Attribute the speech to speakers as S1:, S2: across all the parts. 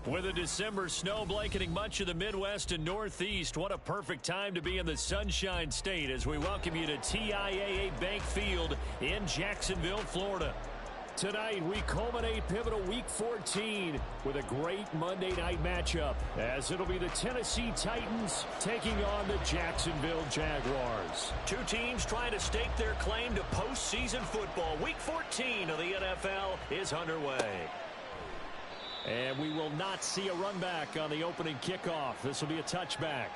S1: With a December snow blanketing much of the Midwest and Northeast, what a perfect time to be in the Sunshine State as we welcome you to TIAA Bank Field in Jacksonville, Florida. Tonight, we culminate pivotal Week 14 with a great Monday night matchup, as it'll be the Tennessee Titans taking on the Jacksonville Jaguars. Two teams trying to stake their claim to postseason football. Week 14 of the NFL is underway. And we will not see a run back on the opening kickoff. This will be a touchback.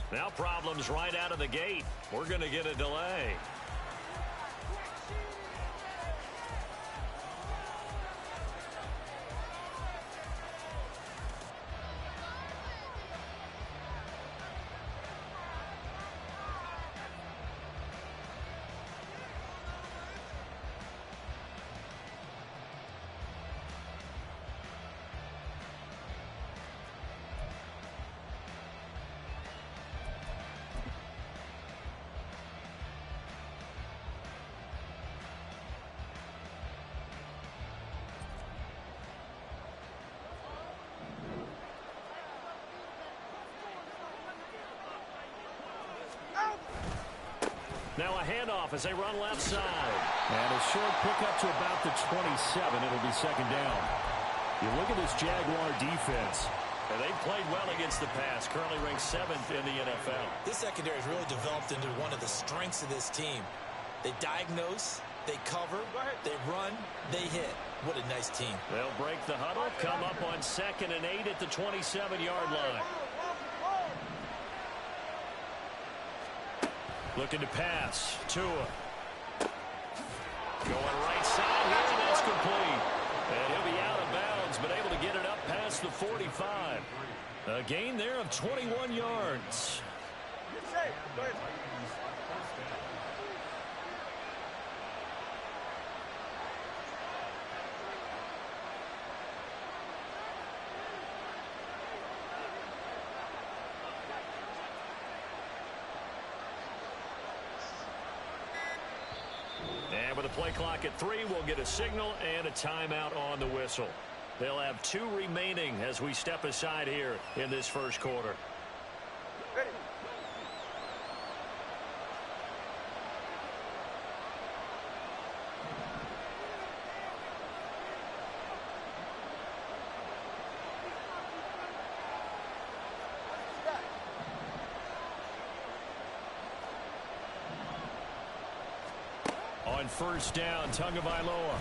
S1: Now problems right out of the gate. We're going to get a delay. Now a handoff as they run left side. And a short pickup to about the 27. It'll be second down. You look at this Jaguar defense. And they've played well against the pass. Currently ranked 7th in the NFL.
S2: This secondary has really developed into one of the strengths of this team. They diagnose, they cover, they run, they hit. What a nice team.
S1: They'll break the huddle, come up on 2nd and 8 at the 27-yard line. Looking to pass. Tua. Going right side here, and that's complete. And he'll be out of bounds, but able to get it up past the 45. A gain there of 21 yards. And with a play clock at 3, we'll get a signal and a timeout on the whistle. They'll have 2 remaining as we step aside here in this first quarter.
S3: Ready.
S1: On first down, Tagovailoa.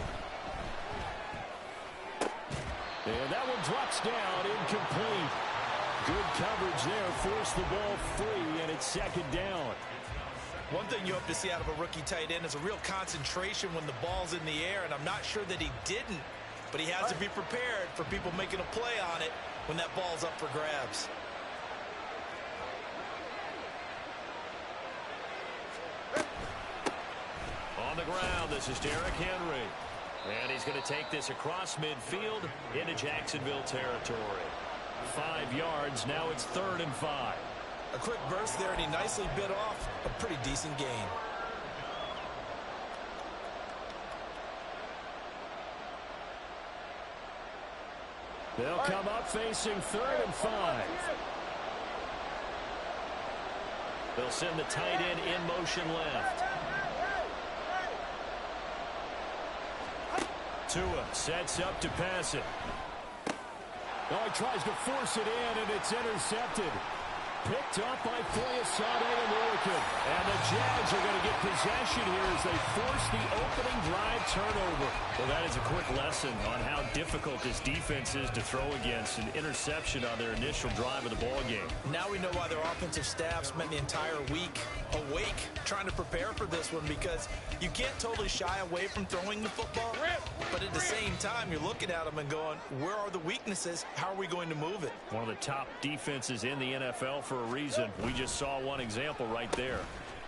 S1: And that one drops down, incomplete. Good coverage there, forced the ball free, and it's second down.
S2: One thing you hope to see out of a rookie tight end is a real concentration when the ball's in the air, and I'm not sure that he didn't, but he has to be prepared for people making a play on it when that ball's up for grabs.
S1: On the ground, this is Derrick Henry. And he's going to take this across midfield into Jacksonville territory. 5 yards, now it's 3rd and 5.
S2: A quick burst there, and he nicely bit off a pretty decent gain.
S1: They'll come up facing 3rd and 5. They'll send the tight end in motion left. Tua sets up to pass it. Oh, he tries to force it in, and it's intercepted. picked up by Foyesade and Lurican. And the Jags are going to get possession here as they force the opening drive turnover. Well, that is a quick lesson on how difficult this defense is to throw against. An interception on their initial drive of the ball game.
S2: Now we know why their offensive staff spent the entire week awake trying to prepare for this one, because you can't totally shy away from throwing the football, but at the same time you're looking at them and going, where are the weaknesses? How are we going to move it?
S1: One of the top defenses in the NFL for a reason. We just saw one example right there.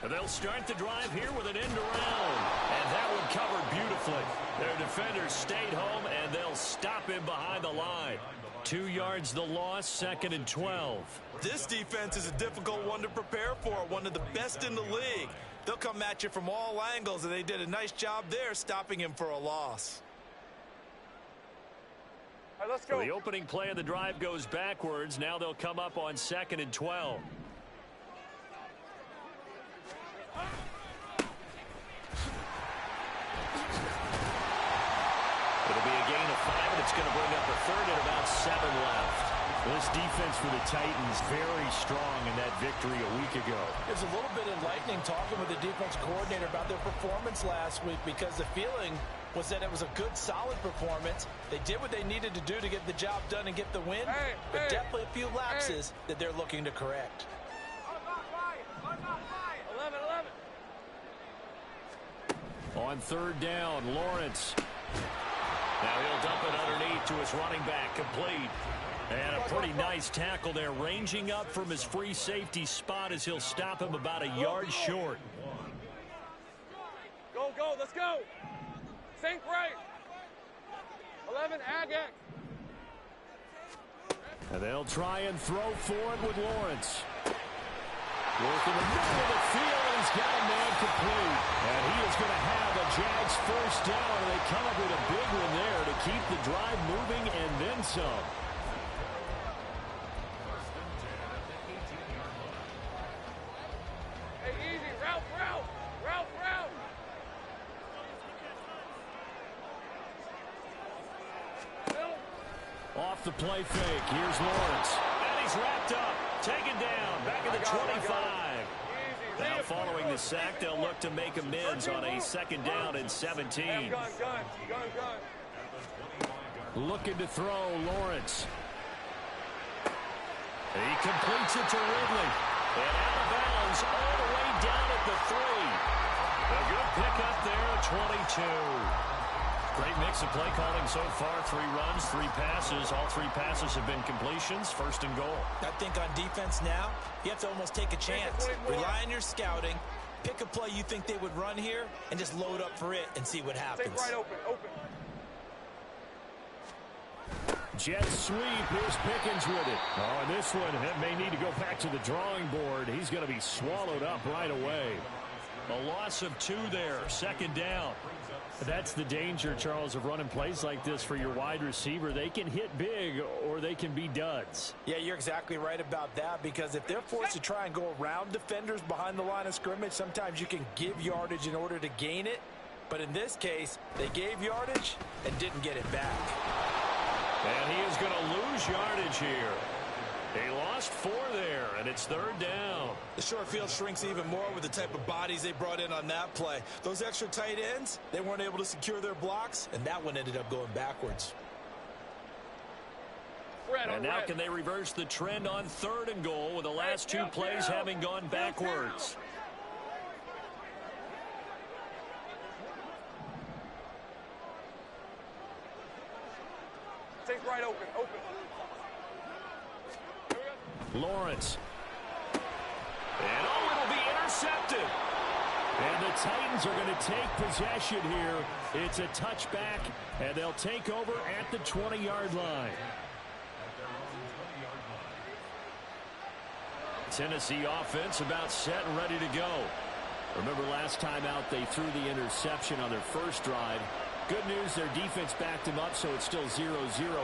S1: And they'll start the drive here with an end around, and that one covered beautifully. Their defenders stayed home, and they'll him behind the line. 2 yards the loss, 2nd and 12.
S2: This defense is a difficult one to prepare for, one of the best in the league. They'll come at you from all angles, and they did a nice job there stopping him for a loss.
S3: All right, let's go.
S1: So the opening play of the drive goes backwards. Now they'll come up on 2nd and 12. It'll be a gain of 5, and it's going to bring up a 3rd and about 7 left. This defense for the Titans very strong in that victory a week ago.
S2: It's a little bit enlightening talking with the defense coordinator about their performance last week, because the feeling was that it was a good, solid performance. They did what they needed to do to get the job done and get the win, but definitely a few lapses that they're looking to correct.
S3: 11.
S1: On 3rd down, Lawrence. Now he'll dump it underneath to his running back, complete. And a pretty nice tackle there, ranging up from his free safety spot as he'll stop him about a yard short.
S3: Go, go, let's go. Sink right. 11, Agak.
S1: And they'll try and throw for it with Lawrence. Working the middle of the field, and he's got a man complete. And he is going to have a Jags 1st down, and they come up with a big one there to keep the drive moving and then some.
S3: Hey, easy, route.
S1: Off the play fake, here's Lawrence. And he's wrapped up, taken down, back at the 25. Now following the sack, they'll look to make amends on a 2nd down and 17.
S3: Gun.
S1: Looking to throw, Lawrence. He completes it to Ridley. And out of bounds all the way down at the 3. A good pickup there, 22. Great mix of play calling so far. 3 runs, 3 passes. All 3 passes have been completions. 1st and goal.
S2: I think on defense now, you have to almost take a chance. Rely on your scouting. Pick a play you think they would run here and just load up for it and see what happens.
S3: Stay right open.
S1: Jet sweep. Here's Pickens with it. Oh, and this one may need to go back to the drawing board. He's going to be swallowed up right away. A loss of 2 there. 2nd down. That's the danger, Charles, of running plays like this for your wide receiver. They can hit big or they can be duds.
S2: Yeah, you're exactly right about that, because if they're forced to try and go around defenders behind the line of scrimmage, sometimes you can give yardage in order to gain it. But in this case, they gave yardage and didn't get it back.
S1: And he is going to lose yardage here. He lost 4 there, and it's 3rd down.
S2: The short field shrinks even more with the type of bodies they brought in on that play. Those extra tight ends, they weren't able to secure their blocks, and that one ended up going backwards.
S1: And now can they reverse the trend on 3rd and goal with the last 2 plays having gone backwards?
S3: Stay right open.
S1: Lawrence. And it'll be intercepted. And the Titans are going to take possession here. It's a touchback, and they'll take over at the 20-yard line. Tennessee offense about set and ready to go. Remember last time out they threw the interception on their 1st drive. Good news, their defense backed them up, so it's still 0-0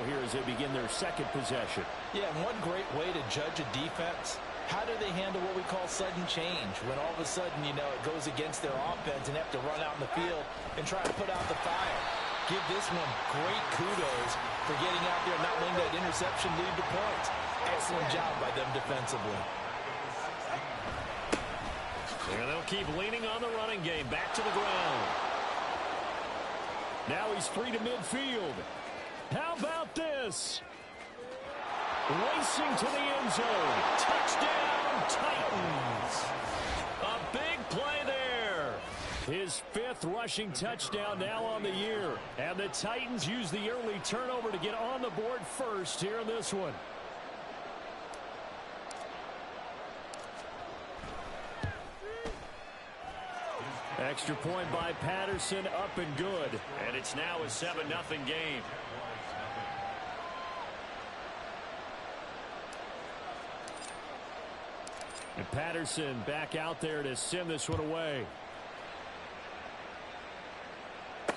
S1: here as they begin their 2nd possession.
S2: Yeah, and one great way to judge a defense, how do they handle what we call sudden change? When all of a sudden, it goes against their offense and have to run out in the field and try to put out the fire. Give this one great kudos for getting out there and not letting that interception lead to points. Excellent job by them defensively.
S1: And they'll keep leaning on the running game. Back to the ground. Now he's free to midfield. How about this? Racing to the end zone. Touchdown, Titans. A big play there. His 5th rushing touchdown now on the year. And the Titans use the early turnover to get on the board first here in this one. Extra point by Patterson, up and good. And it's now a 7-0 game. And Patterson back out there to send this one away.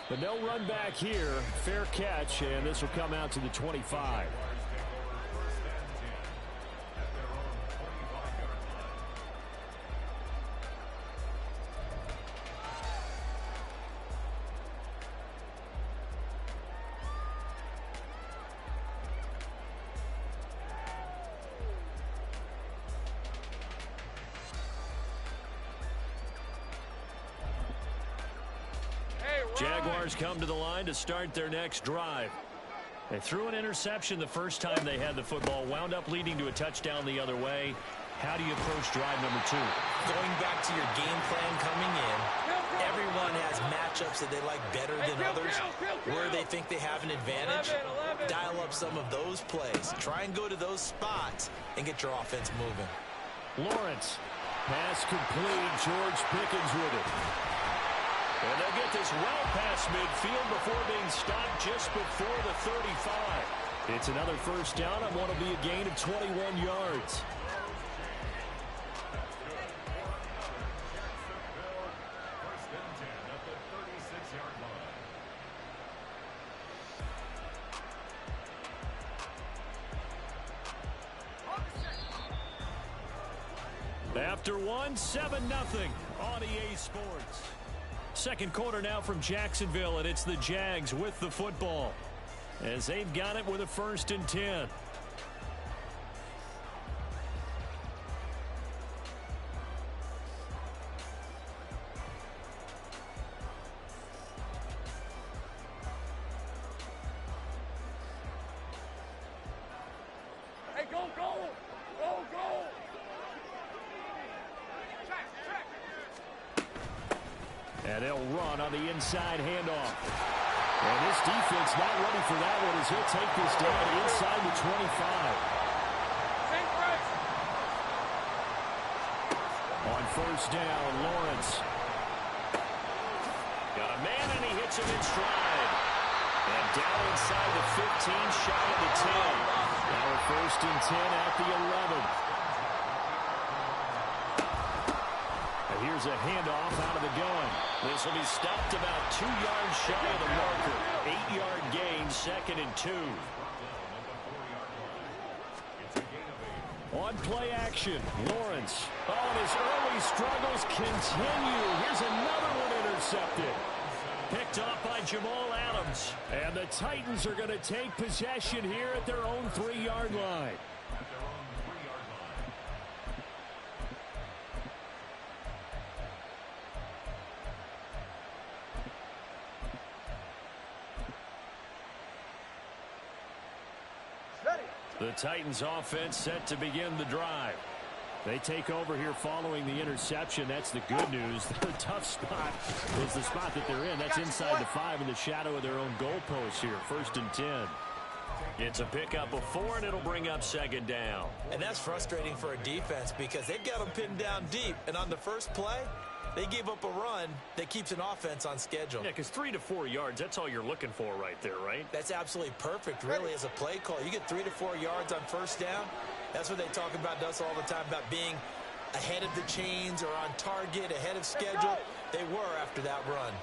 S1: But no run back here. Fair catch, and this will come out to the 25. Jaguars come to the line to start their next drive. They threw an interception the first time they had the football, wound up leading to a touchdown the other way. How do you approach drive number 2?
S2: Going back to your game plan coming in, everyone has matchups that they like better than others, where they think they have an advantage. Dial up some of those plays. Try and go to those spots and get your offense moving.
S1: Lawrence, pass complete. George Pickens with it. And they'll get this well past midfield before being stopped just before the 35. It's another first down on what will be a gain of 21 yards. After one, 7-0 on EA Sports. Second quarter now from Jacksonville, and it's the Jags with the football as they've got it with a 1st and 10.
S3: Hey, go, go! Go, go!
S1: And they'll run on the inside handoff. And this defense not ready for that one as he'll take this down inside the 25. On first down, Lawrence. Got a man and he hits him in stride. And down inside the 15, shy of the 10. Now a 1st and 10 at the 11. Here's a handoff out of the gun. This will be stopped about 2 yards shy of the marker. 8-yard gain, 2nd and 2. On play action, Lawrence. Oh, and his early struggles continue. Here's another one intercepted. Picked off by Jamal Adams. And the Titans are going to take possession here at their own 3-yard line. The Titans offense set to begin the drive. They take over here following the interception. That's the good news. The tough spot is the spot that they're in. That's inside the 5 in the shadow of their own goalpost here. 1st and 10. It's a pickup of 4, and it'll bring up 2nd down.
S2: And that's frustrating for a defense because they've got them pinned down deep. And on the first play, they gave up a run that keeps an offense on schedule.
S1: Yeah, because 3 to 4 yards, that's all you're looking for right there, right?
S2: That's absolutely perfect, really, as a play call. You get 3 to 4 yards on first down. That's what they talk about us all the time, about being ahead of the chains or on target, ahead of schedule. They were after that run.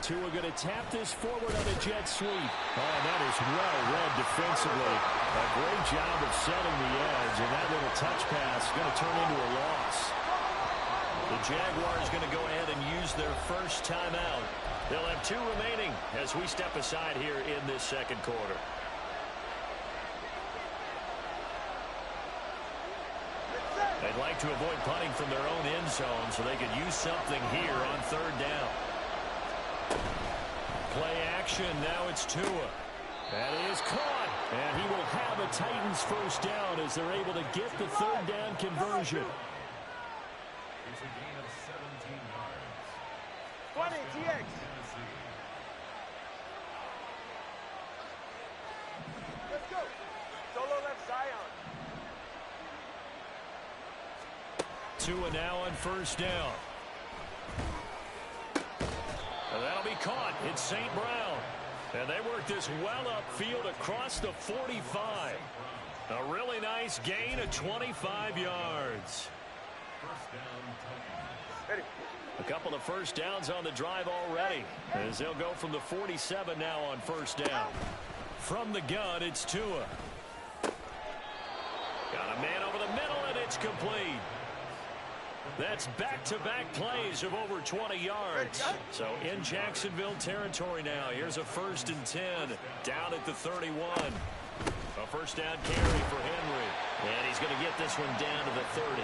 S1: Tua going to tap this forward on a jet sweep. Oh, that is well read defensively. A great job of setting the edge, and that little touch pass is going to turn into a loss. The Jaguars going to go ahead and use their first timeout. They'll have 2 remaining as we step aside here in this second quarter. And They'd like to avoid punting from their own end zone so they could use something here on third down. Play action. Now it's Tua. That is caught. And he will have a Titans first down as they're able to get the third down conversion.
S4: It's a gain of 17 yards.
S3: 20, TX. Let's go. Solo left Zion.
S1: Tua now on first down. And that'll be caught. It's St. Brown. And they work this well upfield across the 45. A really nice gain of 25 yards.
S4: First down,
S3: Ready.
S1: A couple of first downs on the drive already, as they'll go from the 47 now on first down. From the gun, it's Tua. Got a man over the middle, and it's complete. That's back-to-back plays of over 20 yards. So in Jacksonville territory now. Here's a 1st and 10 down at the 31. A first down carry for Henry. And he's going to get this one down to the 30.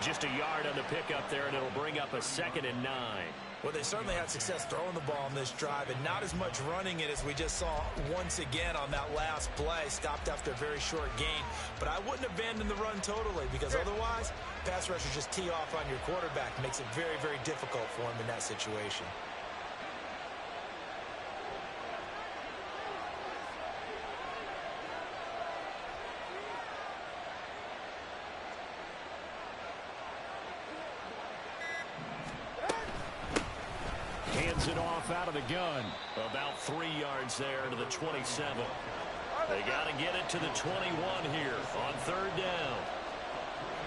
S1: Just a yard on the pickup there, and it'll bring up a 2nd and 9.
S2: Well, they certainly had success throwing the ball on this drive and not as much running it as we just saw once again on that last play. Stopped after a very short gain. But I wouldn't abandon the run totally, because otherwise, pass rushers just tee off on your quarterback. Makes it very, very difficult for him in that situation.
S1: Hands it off out of the gun. About 3 yards there to the 27. They got to get it to the 21 here on third down.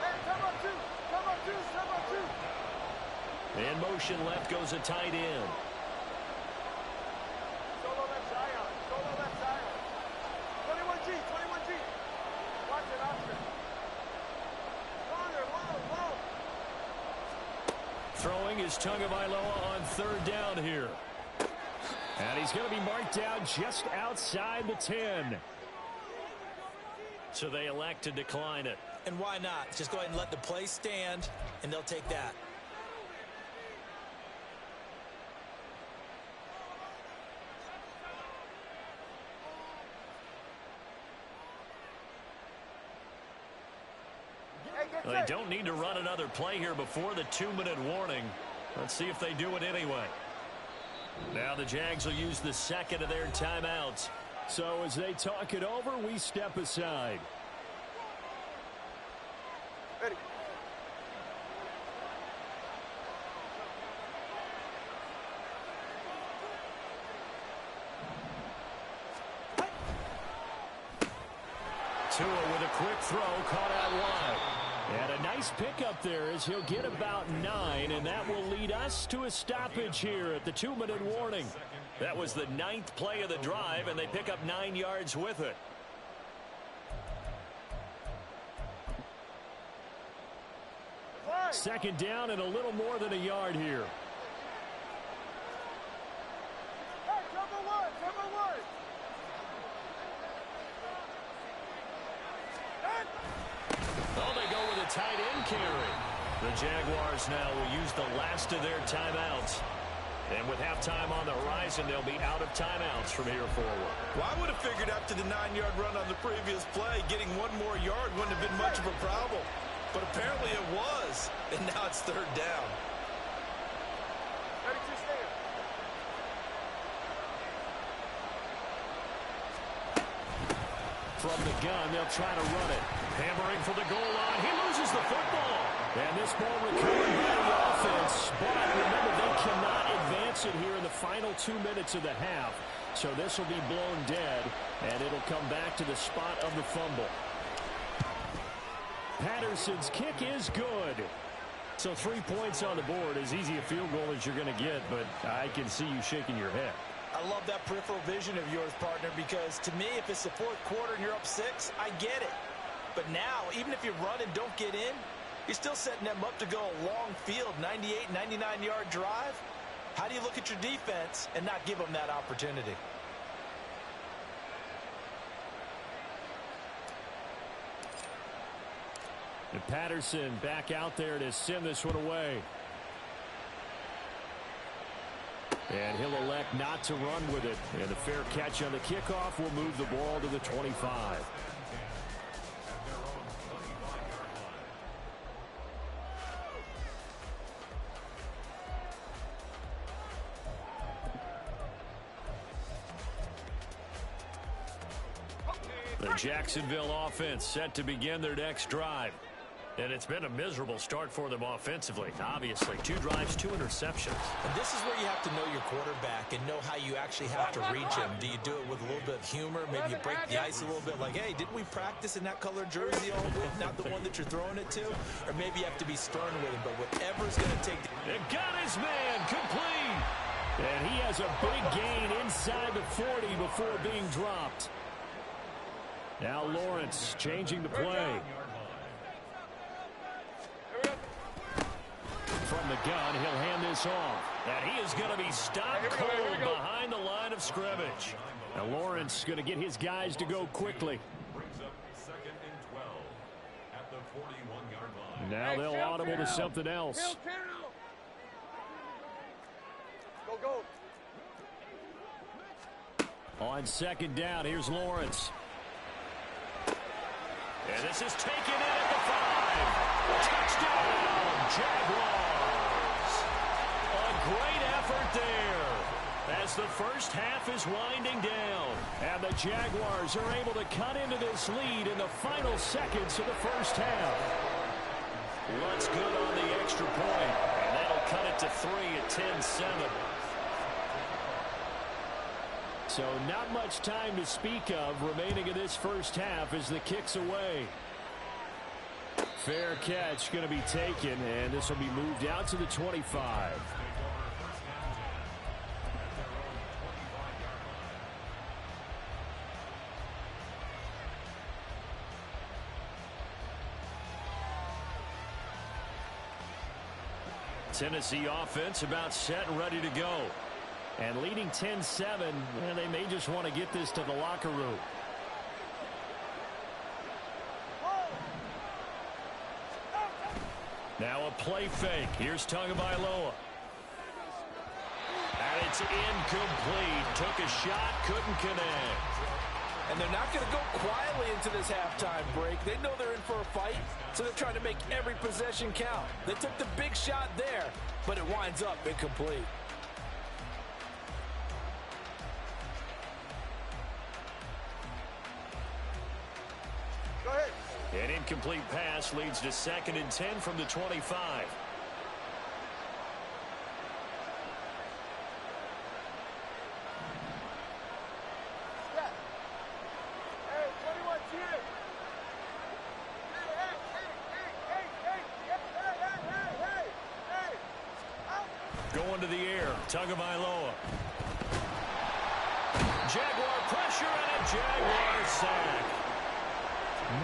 S3: Hey, come up two. Come up two. Come up two.
S1: In motion left goes a tight end.
S3: Solo left Zion. Solo left Zion. 21G. 21G. Watch it, Oscar. Longer, long.
S1: Throwing is Tagovailoa on third down here. And he's going to be marked down just outside the 10. So they elect to decline it.
S2: And why not? Just go ahead and let the play stand, and they'll take that.
S1: Well, they don't need to run another play here before the 2-minute warning. Let's see if they do it anyway. Now the Jags will use the second of their timeouts. So as they talk it over, we step aside.
S3: Ready.
S1: Tua with a quick throw, caught out wide. And a nice pickup there as he'll get about 9, and that will lead us to a stoppage here at the 2-minute warning. That was the 9th play of the drive, and they pick up 9 yards with it. Second down and a little more than a yard here.
S3: Hey, cover one.
S1: Oh, they go with a tight end carry. The Jaguars now will use the last of their timeouts. And with halftime on the horizon, they'll be out of timeouts from here forward.
S2: Well, I would have figured after the 9-yard run on the previous play, getting one more yard wouldn't have been much of a problem. But apparently it was. And now it's third down.
S3: Ready to stand.
S1: From the gun, they'll try to run it. Hammering for the goal line. He loses the football. And this ball recovered by the offense. But remember, they cannot advance it here in the final 2 minutes of the half. So this will be blown dead, and it'll come back to the spot of the fumble. Patterson's kick is good. So 3 points on the board, as easy a field goal as you're going to get, but I can see you shaking your head.
S2: I love that peripheral vision of yours, partner, because to me, if it's the fourth quarter and you're up 6, I get it. But now, even if you run and don't get in, you're still setting them up to go a long field, 98, 99-yard drive. How do you look at your defense and not give them that opportunity?
S1: And Patterson back out there to send this one away. And he'll elect not to run with it. And the fair catch on the kickoff will move the ball to the 25. The Jacksonville offense set to begin their next drive. And it's been a miserable start for them offensively. Obviously, 2 drives, 2 interceptions.
S2: And this is where you have to know your quarterback and know how you actually have to reach him. Do you do it with a little bit of humor? Maybe you break the ice a little bit like, hey, didn't we practice in that color jersey all week? Not the one that you're throwing it to? Or maybe you have to be stern with him, but whatever's going to take...
S1: It got his man complete. And he has a big gain inside the 40 before being dropped. Now Lawrence changing the play. From the gun, he'll hand this off. And he is going to be stopped cold behind the line of scrimmage. Now Lawrence going to get his guys to go quickly.
S4: Brings up 2nd and 12 at the 41-yard line.
S1: Now they'll audible to something else.
S3: Go.
S1: On 2nd down, here's Lawrence. And this is taken in at the 5. Touchdown, Jaguars. A great effort there as the first half is winding down. And the Jaguars are able to cut into this lead in the final seconds of the first half. Looks good on the extra point. And that'll cut it to 3 at 10-7. So not much time to speak of remaining in this first half as the kick's away. Fair catch going to be taken, and this will be moved out to the 25. Tennessee offense about set and ready to go. And leading 10-7, and they may just want to get this to the locker room. Now a play fake. Here's Tagovailoa. And it's incomplete. Took a shot, couldn't connect.
S2: And they're not going to go quietly into this halftime break. They know they're in for a fight, so they're trying to make every possession count. They took the big shot there, but it winds up incomplete.
S1: An incomplete pass leads to 2nd and 10 from the 25. Going to the air, Tagovailoa. Jaguar pressure and a Jaguar sack.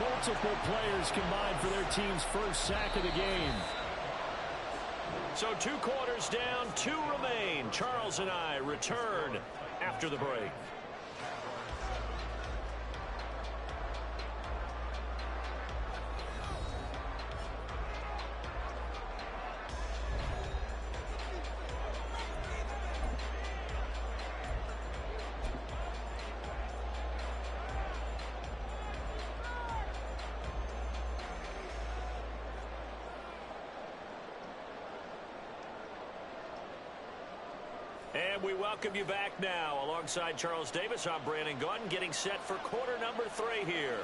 S1: Multiple players combined for their team's first sack of the game. So 2 quarters down, 2 remain. Charles and I return after the break. And we welcome you back now. Alongside Charles Davis, I'm Brandon Gunn, getting set for quarter number 3 here.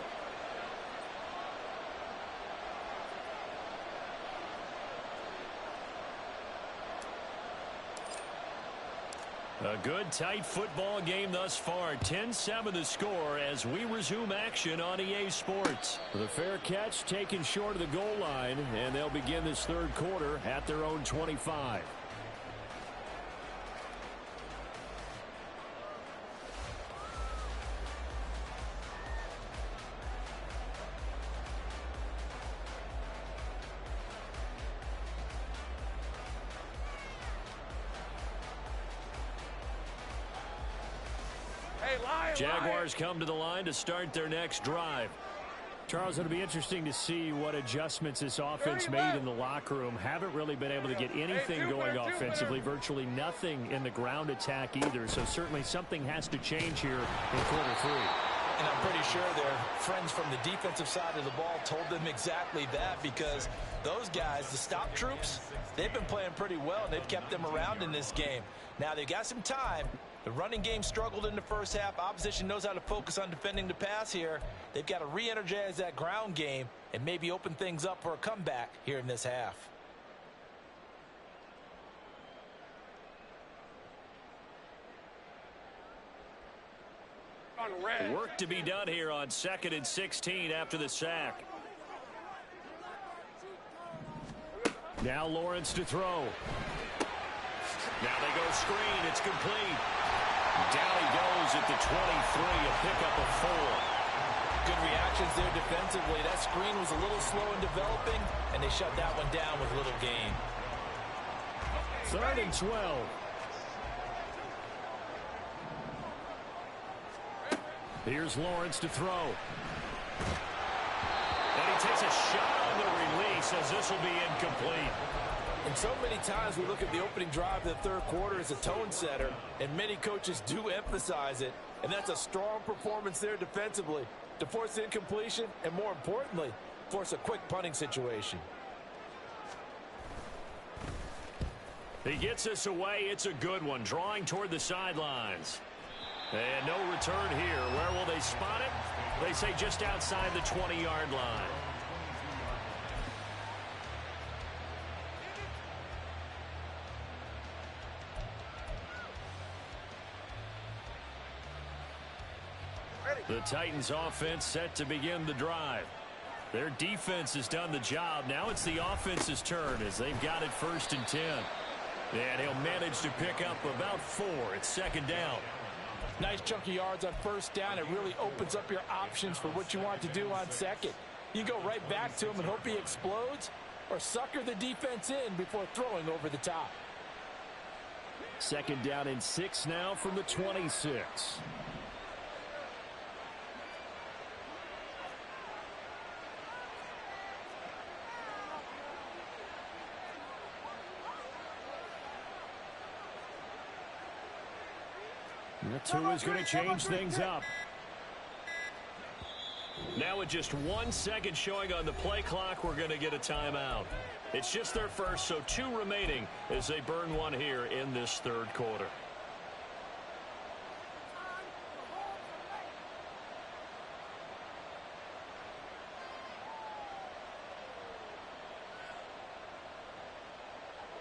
S1: A good, tight football game thus far. 10-7 the score as we resume action on EA Sports. The fair catch taken short of the goal line, and they'll begin this 3rd quarter at their own 25. Jaguars come to the line to start their next drive. Charles, it'll be interesting to see what adjustments this offense made in the locker room. Haven't really been able to get anything going offensively, virtually nothing in the ground attack either. So certainly something has to change here in quarter 3.
S2: And I'm pretty sure their friends from the defensive side of the ball told them exactly that, because those guys, the stop troops, they've been playing pretty well, and they've kept them around in this game. Now, they've got some time. The running game struggled in the first half. Opposition knows how to focus on defending the pass here. They've got to re-energize that ground game and maybe open things up for a comeback here in this half.
S1: Work to be done here on 2nd and 16 after the sack. Now Lawrence to throw. Now they go screen. It's complete. Down he goes at the 23, a pickup of 4.
S2: Good reactions there defensively. That screen was a little slow in developing, and they shut that one down with little gain.
S1: 3rd and 12. Here's Lawrence to throw. And he takes a shot on the release as this will be incomplete.
S2: And so many times we look at the opening drive of the third quarter as a tone setter, and many coaches do emphasize it. And that's a strong performance there defensively to force incompletion and, more importantly, force a quick punting situation.
S1: He gets this away. It's a good one. Drawing toward the sidelines. And no return here. Where will they spot it? They say just outside the 20-yard line. The Titans offense set to begin the drive. Their defense has done the job. Now it's the offense's turn as they've got it 1st and 10. And he'll manage to pick up about 4. It's 2nd down.
S2: Nice chunk of yards on 1st down. It really opens up your options for what you want to do on 2nd. You go right back to him and hope he explodes, or sucker the defense in before throwing over the top.
S1: 2nd down and 6 now from the 26. Tua's going to change things up. Now with just 1 second showing on the play clock, we're going to get a timeout. It's just their first, so 2 remaining as they burn one here in this 3rd quarter.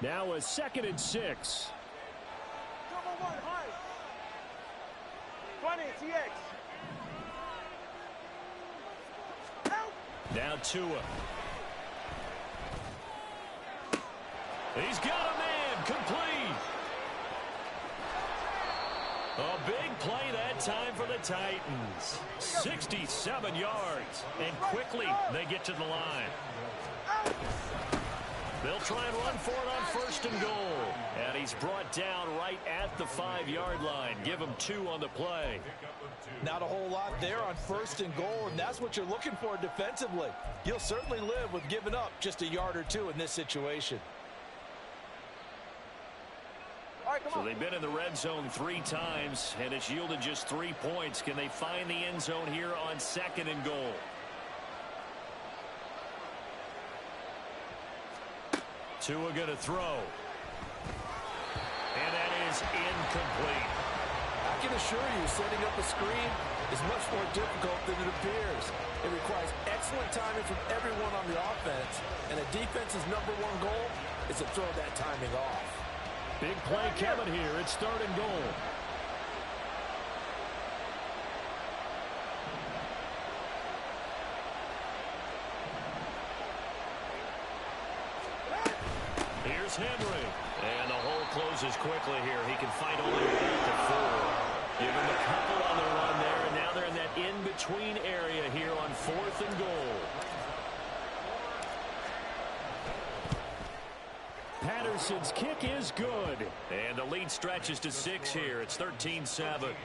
S1: Now a 2nd and 6.
S3: Double 1, high. 20, TX.
S1: Now Tua. He's got a man, complete. A big play that time for the Titans. 67 yards. And quickly they get to the line. They'll try and run for it on 1st and goal. And he's brought down right at the 5-yard line. Give him 2 on the play.
S2: Not a whole lot there on 1st and goal, and that's what you're looking for defensively. You'll certainly live with giving up just a yard or 2 in this situation.
S1: So they've been in the red zone 3 times, and it's yielded just 3 points. Can they find the end zone here on 2nd and goal? Tua going to throw. And that is incomplete.
S2: I can assure you, setting up a screen is much more difficult than it appears. It requires excellent timing from everyone on the offense, and a defense's #1 goal is to throw that timing off.
S1: Big play coming here. It's 3rd and goal. Here's Henry. And the hole closes quickly here. He can fight only to 4. Give him a couple on the run there, and now they're in that in-between area here on 4th and goal. Patterson's kick is good. And the lead stretches to 6 here. It's 13-7.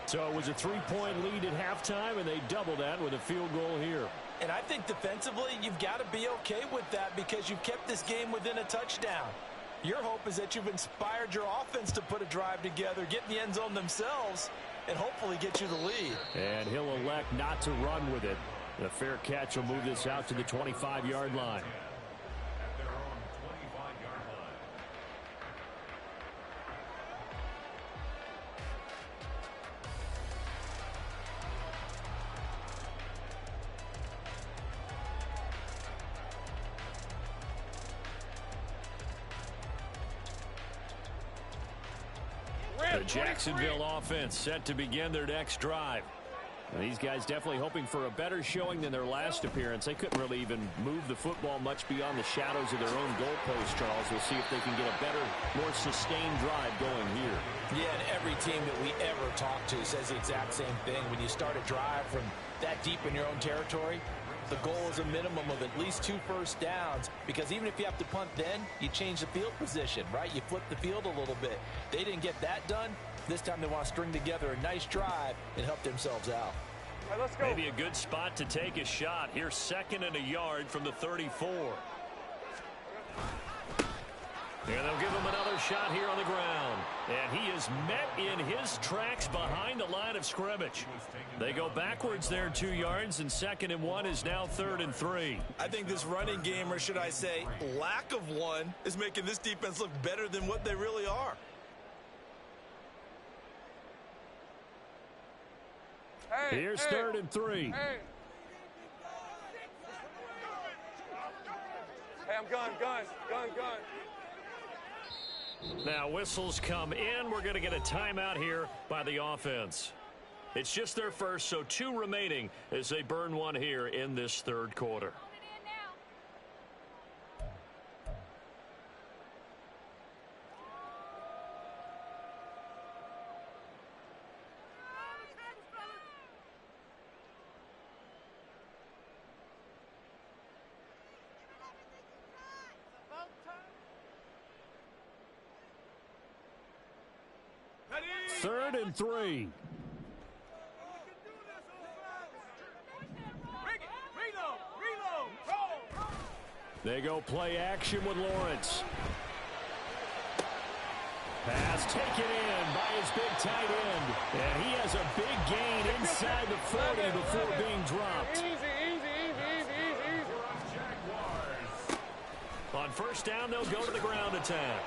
S1: So it was a 3-point lead at halftime, and they doubled that with a field goal here.
S2: And I think defensively, you've got to be okay with that because you've kept this game within a touchdown. Your hope is that you've inspired your offense to put a drive together, get in the end zone themselves, and hopefully get you the lead.
S1: And he'll elect not to run with it. The fair catch will move this out to the 25-yard line.
S4: At their own 25-yard line.
S1: The Jacksonville offense set to begin their next drive. And these guys definitely hoping for a better showing than their last appearance. They couldn't really even move the football much beyond the shadows of their own goalpost, Charles. We'll see if they can get a better, more sustained drive going here.
S2: Yeah, and every team that we ever talk to says the exact same thing. When you start a drive from that deep in your own territory, the goal is a minimum of at least 2 first downs, because even if you have to punt then, you change the field position, right? You flip the field a little bit. They didn't get that done. This time they want to string together a nice drive and help themselves out.
S3: All right, let's go.
S1: Maybe a good spot to take a shot. Here's 2nd and a yard from the 34. And they'll give him another shot here on the ground. And he is met in his tracks behind the line of scrimmage. They go backwards there 2 yards, and 2nd and 1 is now 3rd and 3.
S2: I think this running game, or should I say lack of one, is making this defense look better than what they really are.
S3: Hey,
S1: Here's
S3: hey,
S1: 3rd and 3.
S3: Hey, I'm gun.
S1: Now whistles come in. We're going to get a timeout here by the offense. It's just their first, so 2 remaining as they burn one here in this 3rd quarter. Third and 3. They go play action with Lawrence. Pass taken in by his big tight end. And he has a big gain inside the 40 before being dropped.
S3: Easy.
S1: On first down, they'll go to the ground attack.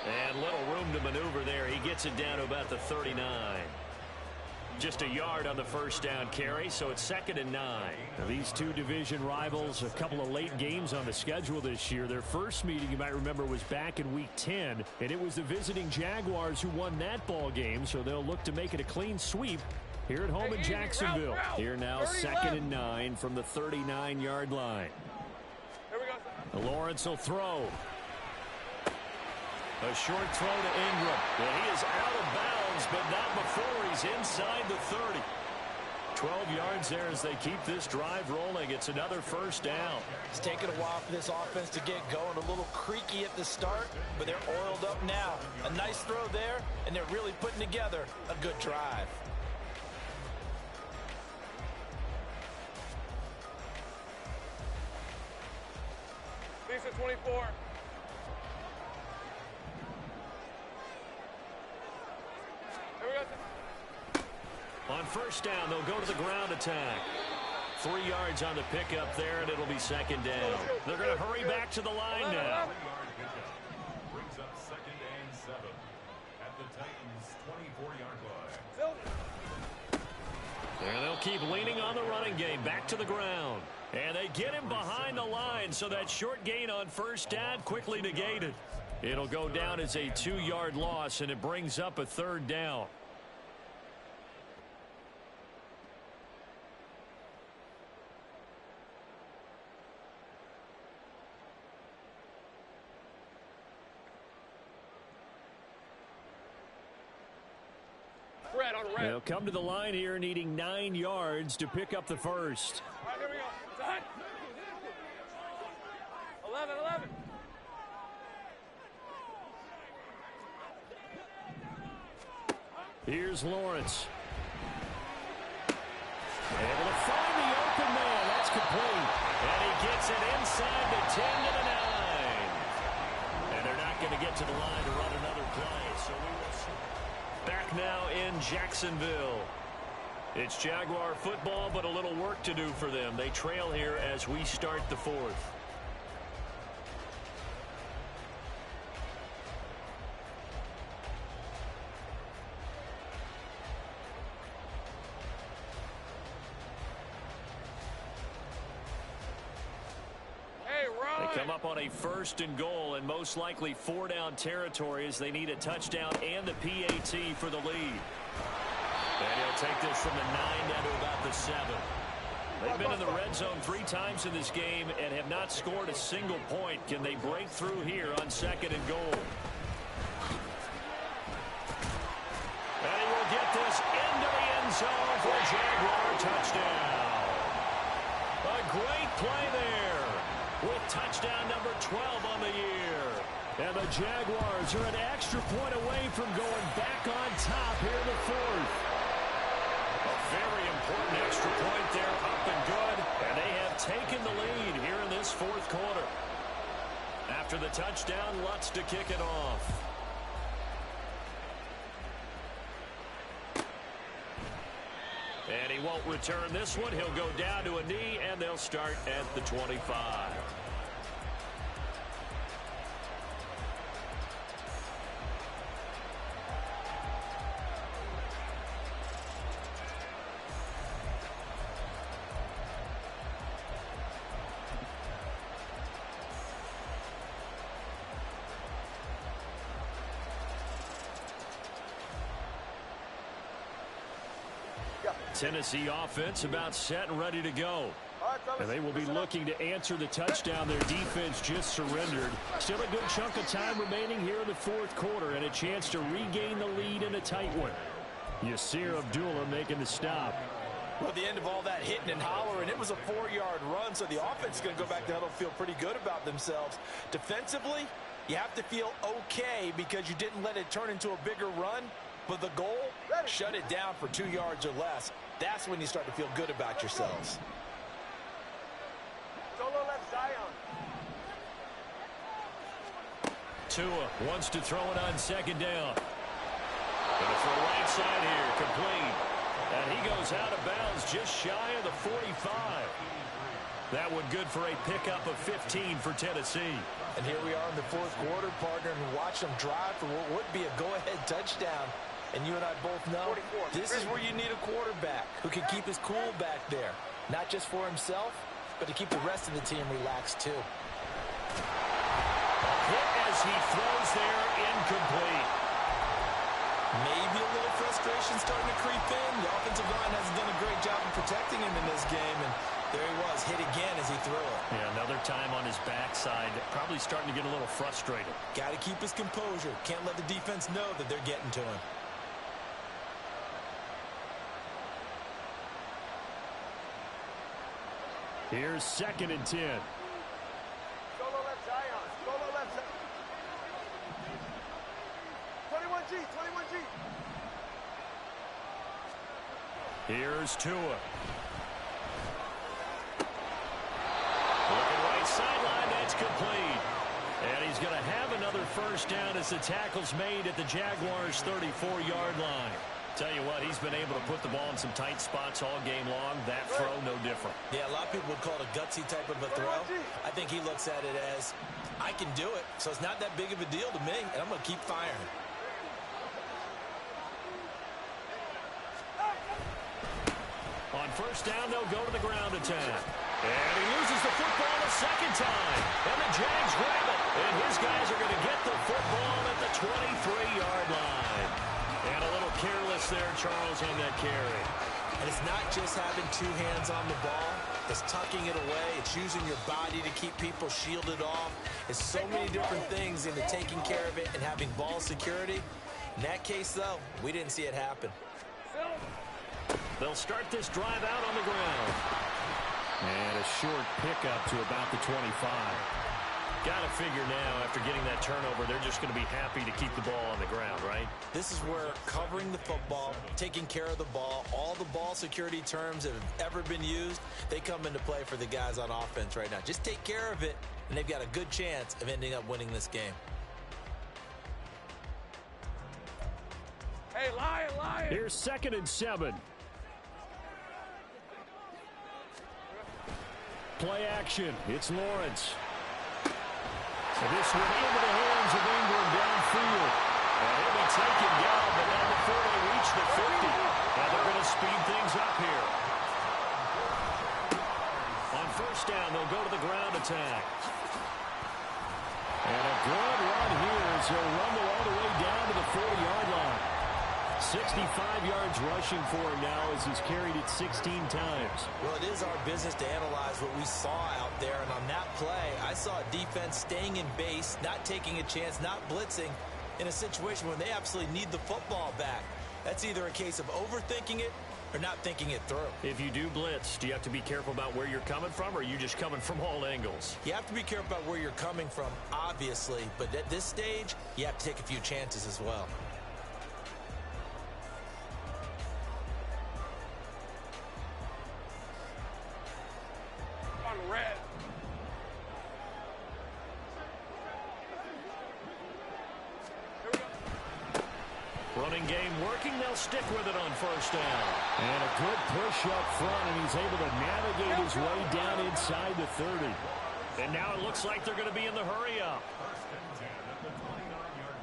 S1: And little room to maneuver there. He gets it down to about the 39. Just a yard on the first down carry, so it's 2nd and 9. Now, these 2 division rivals, a couple of late games on the schedule this year. Their first meeting, you might remember, was back in Week 10, and it was the visiting Jaguars who won that ball game, so they'll look to make it a clean sweep here at home in Jacksonville.
S3: Route.
S1: Here now, 2nd and 9 from the 39-yard line.
S3: Here we go.
S1: Lawrence will throw. A short throw to Ingram. And he is out of bounds, but not before he's inside the 30. 12 yards there as they keep this drive rolling. It's another first down.
S2: It's taken a while for this offense to get going. A little creaky at the start, but they're oiled up now. A nice throw there, and they're really putting together a good drive.
S3: Lisa 24.
S1: On first down, they'll go to the ground attack. 3 yards on the pickup there, and it'll be 2nd down. They're going to hurry back to the line now.
S4: 3-yard pickup brings up 2nd and 7 at the Titans' 24-yard line.
S1: And they'll keep leaning on the running game. Back to the ground. And they get him behind the line, so that short gain on first down quickly negated. It'll go down as a 2-yard loss, and it brings up a 3rd down. They'll come to the line here needing 9 yards to pick up the first.
S3: All right, here we go. Time. 11.
S1: Here's Lawrence. Able to find the open man. That's complete. And he gets it inside the 10 to the 9. And they're not going to get to the line to run another play. So we will see. Back now in Jacksonville. It's Jaguar football, but a little work to do for them. They trail here as we start the fourth. Come up on a 1st and goal and most likely 4-down territory as they need a touchdown and a PAT for the lead. And he'll take this from the 9 down to about the 7. They've been in the red zone 3 times in this game and have not scored a single point. Can they break through here on 2nd and goal? And he will get this into the end zone for a Jaguar touchdown. A great play there, with touchdown number 12 on the year. And the Jaguars are an extra point away from going back on top here in the fourth. A very important extra point there, up and good. And they have taken the lead here in this fourth quarter. After the touchdown, Lutz to kick it off. And he won't return this one. He'll go down to a knee, and they'll start at the 25. Tennessee offense about set and ready to go. And they will be looking to answer the touchdown their defense just surrendered. Still a good chunk of time remaining here in the fourth quarter and a chance to regain the lead in a tight one. Yasir Abdullah making the stop.
S2: Well, at the end of all that hitting and hollering, it was a 4-yard run, so the offense is going to go back to huddle, feel pretty good about themselves. Defensively, you have to feel okay because you didn't let it turn into a bigger run. But the goal, shut it down for 2 yards or less. That's when you start to feel good about yourselves.
S3: Solo left Zion.
S1: Tua wants to throw it on 2nd down. Gonna throw right side here, complete. And he goes out of bounds just shy of the 45. That one good for a pickup of 15 for Tennessee.
S2: And here we are in the fourth quarter, partner, and watch them drive for what would be a go-ahead touchdown. And you and I both know this is where you need a quarterback who can keep his cool back there. Not just for himself, but to keep the rest of the team relaxed too.
S1: Hit as he throws there, incomplete.
S2: Maybe a little frustration starting to creep in. The offensive line hasn't done a great job of protecting him in this game, and there he was, hit again as he threw it.
S1: Yeah, another time on his backside, probably starting to get a little frustrated.
S2: Got to keep his composure. Can't let the defense know that they're getting to him.
S1: Here's 2nd and 10.
S3: Solo left Zion. Solo left Zion. 21G. 21G.
S1: Here's Tua. Looking right sideline, that's complete. And he's going to have another 1st down as the tackle's made at the Jaguars' 34-yard line. Tell you what, he's been able to put the ball in some tight spots all game long. That throw, no different.
S2: Yeah, a lot of people would call it a gutsy type of a throw. I think he looks at it as, I can do it, so it's not that big of a deal to me, and I'm going to keep firing.
S1: On 1st down, they'll go to the ground attack. And he loses the football a 2nd time. And the Jags grab it. And his guys are going to get the football at the 23-yard line. And a little careless there, Charles, on that carry.
S2: And it's not just having 2 hands on the ball. It's tucking it away. It's using your body to keep people shielded off. It's so many different things into taking care of it and having ball security. In that case, though, we didn't see it happen.
S1: They'll start this drive out on the ground. And a short pickup to about the 25. Got to figure now, after getting that turnover, they're just going to be happy to keep the ball on the ground, right?
S2: This is where covering the football, taking care of the ball, all the ball security terms that have ever been used, they come into play for the guys on offense right now. Just take care of it, and they've got a good chance of ending up winning this game.
S3: Hey, Lion!
S1: Here's 2nd and 7. Play action. It's Lawrence. So this one into the hands of Ingram downfield. And he'll be taken down, but not before they reach the 50. Now they're going to speed things up here. On 1st down, they'll go to the ground attack. And a good run here as he'll rumble all the way down to the 40-yard line. 65 yards rushing for him now as he's carried it 16 times.
S2: Well, it is our business to analyze what we saw out there, and on that play, I saw a defense staying in base, not taking a chance, not blitzing, in a situation where they absolutely need the football back. That's either a case of overthinking it or not thinking it through.
S1: If you do blitz, do you have to be careful about where you're coming from, or are you just coming from all angles?
S2: You have to be careful about where you're coming from, obviously, but at this stage, you have to take a few chances as well.
S3: Red.
S1: Running game working. They'll stick with it on 1st down. And a good push up front, and he's able to navigate his way down inside the 30. And now it looks like they're going to be in the hurry up.
S4: 1st and 10 at the 29-yard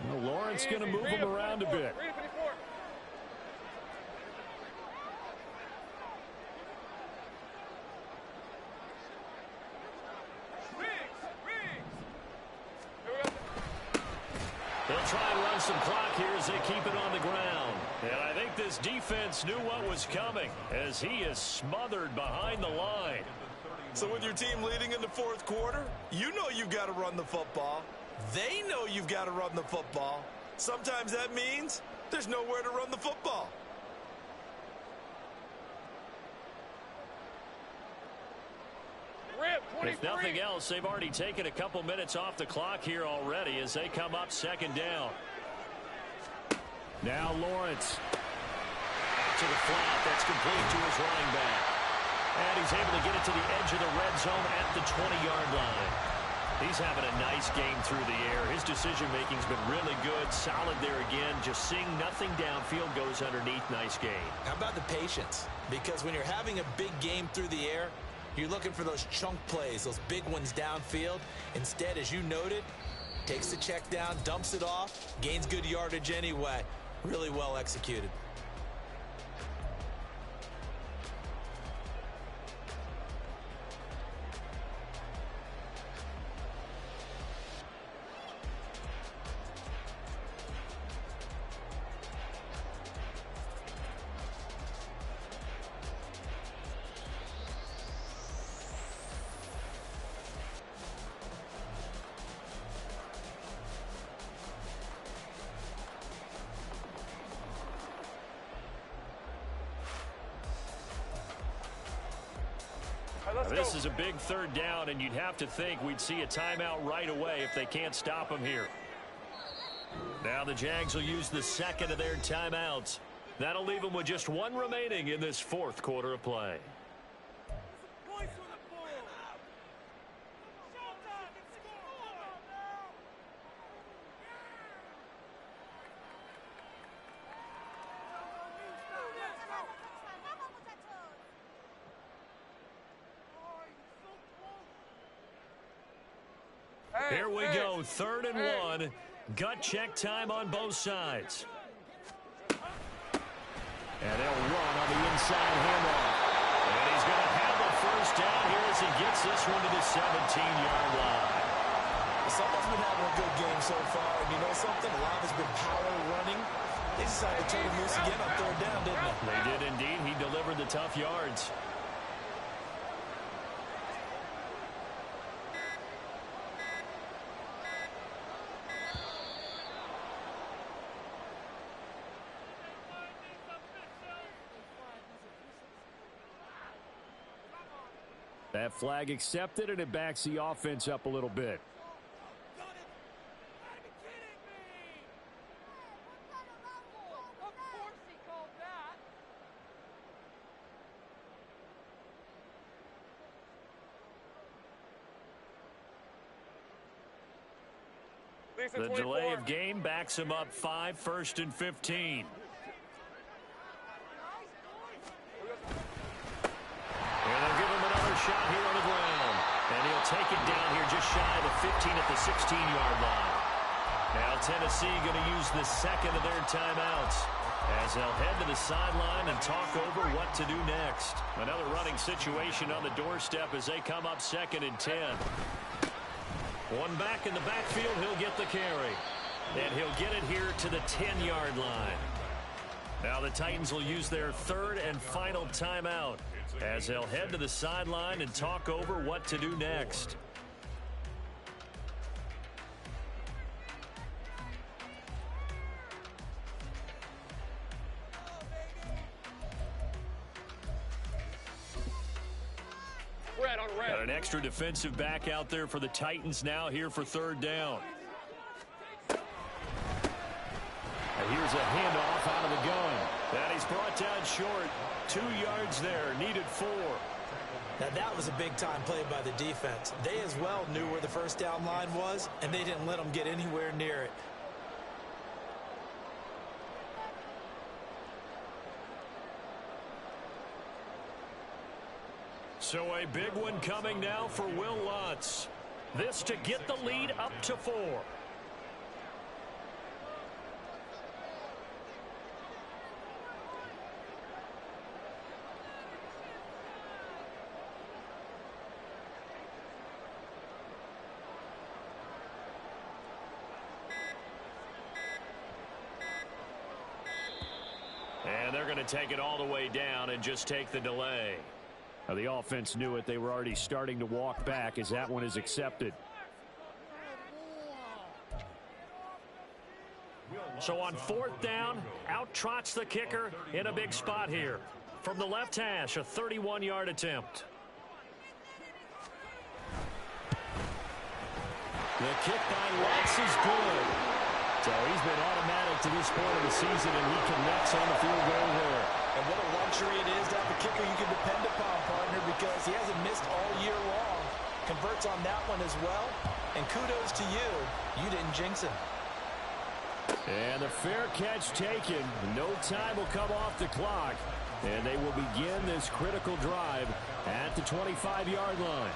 S4: line.
S1: Well, Lawrence going to move him around a bit. They'll try and run some clock here as they keep it on the ground. And I think this defense knew what was coming as he is smothered behind the line.
S2: So with your team leading in the 4th quarter, you know you've got to run the football. They know you've got to run the football. Sometimes that means there's nowhere to run the football.
S1: If nothing else, they've already taken a couple minutes off the clock here already as they come up 2nd down. Now Lawrence. Out to the flat. That's complete to his running back. And he's able to get it to the edge of the red zone at the 20-yard line. He's having a nice game through the air. His decision-making's been really good. Solid there again. Just seeing nothing downfield goes underneath. Nice game.
S2: How about the patience? Because when you're having a big game through the air, you're looking for those chunk plays, those big ones downfield. Instead, as you noted, takes the check down, dumps it off, gains good yardage anyway. Really well executed.
S1: This is a big 3rd down, and you'd have to think we'd see a timeout right away if they can't stop him here. Now the Jags will use the 2nd of their timeouts. That'll leave them with just 1 remaining in this 4th quarter of play. Here we go, 3rd and 1. Gut check time on both sides. And they'll run on the inside handoff. And he's going to have a 1st down here as he gets this one to the 17-yard line.
S2: Someone's been having a good game so far, and you know something? A lot has been power running. They decided to turn him loose again on 3rd down, didn't they?
S1: They did indeed. He delivered the tough yards. That flag accepted, and it backs the offense up a little bit. The delay of game backs him up 5, 1st and 15. And they'll give him another shot here on the ground. And he'll take it down here just shy of the 15 at the 16-yard line. Now Tennessee going to use the second of their timeouts as they'll head to the sideline and talk over what to do next. Another running situation on the doorstep as they come up 2nd and 10. One back in the backfield, he'll get the carry. And he'll get it here to the 10-yard line. Now the Titans will use their 3rd and final timeout as they'll head to the sideline and talk over what to do next. Got an extra defensive back out there for the Titans now here for 3rd down. And here's a handoff out of the gun. And he's brought down short. 2 yards there, needed 4.
S2: Now that was a big-time play by the defense. They as well knew where the first down line was, and they didn't let them get anywhere near it.
S1: So a big one coming now for Will Lutz. This to get the lead up to 4. And they're going to take it all the way down and just take the delay. Now the offense knew it. They were already starting to walk back as that one is accepted. So on 4th down, out trots the kicker in a big spot here. From the left hash, a 31-yard attempt. The kick by Lutz is good. So he's been automatic to this point of the season, and he connects on the field goal there.
S2: And what a luxury it is to have a kicker you can depend upon, partner, because he hasn't missed all year long. Converts on that one as well. And kudos to you. You didn't jinx him.
S1: And the fair catch taken. No time will come off the clock. And they will begin this critical drive at the 25-yard line.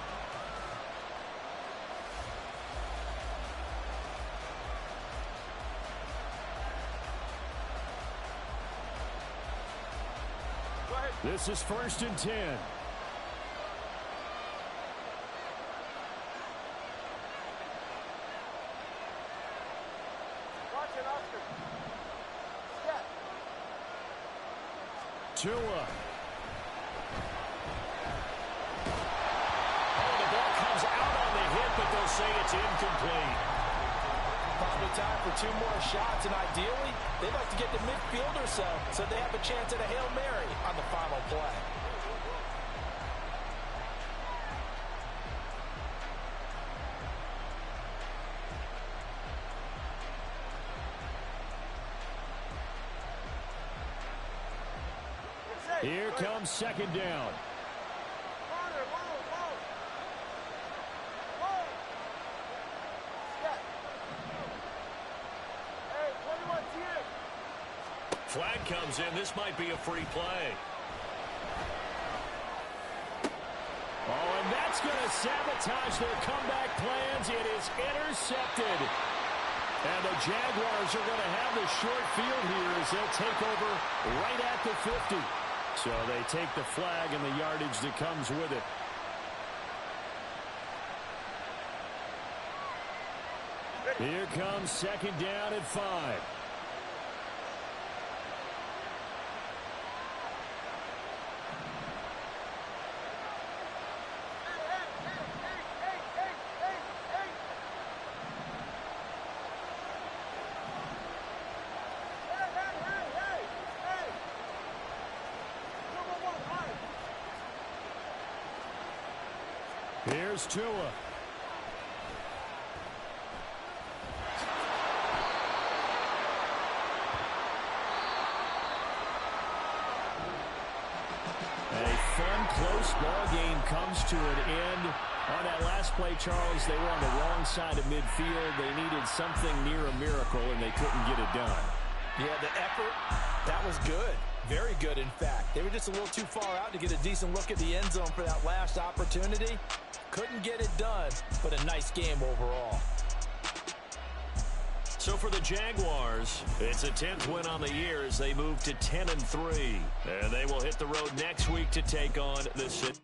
S1: This is 1st and 10.
S3: Watch it, Oscar. Step.
S1: Tua. Oh, the ball comes out on the hit, but they'll say it's incomplete.
S2: Probably time for 2 more shots, and ideally, they'd like to get to midfield or so they have a chance at a Hail Mary on the final play.
S1: Here comes 2nd down. Flag comes in. This might be a free play. Oh, and that's going to sabotage their comeback plans. It is intercepted. And the Jaguars are going to have the short field here as they'll take over right at the 50. So they take the flag and the yardage that comes with it. Here comes 2nd down at 5. Here's Tua. A fun, close ball game comes to an end. On that last play, Charles, they were on the wrong side of midfield. They needed something near a miracle, and they couldn't get it done.
S2: Yeah, the effort, that was good. Very good, in fact. They were just a little too far out to get a decent look at the end zone for that last opportunity. Couldn't get it done, but a nice game overall.
S1: So for the Jaguars, it's a 10th win on the year as they move to 10-3. And they will hit the road next week to take on the City.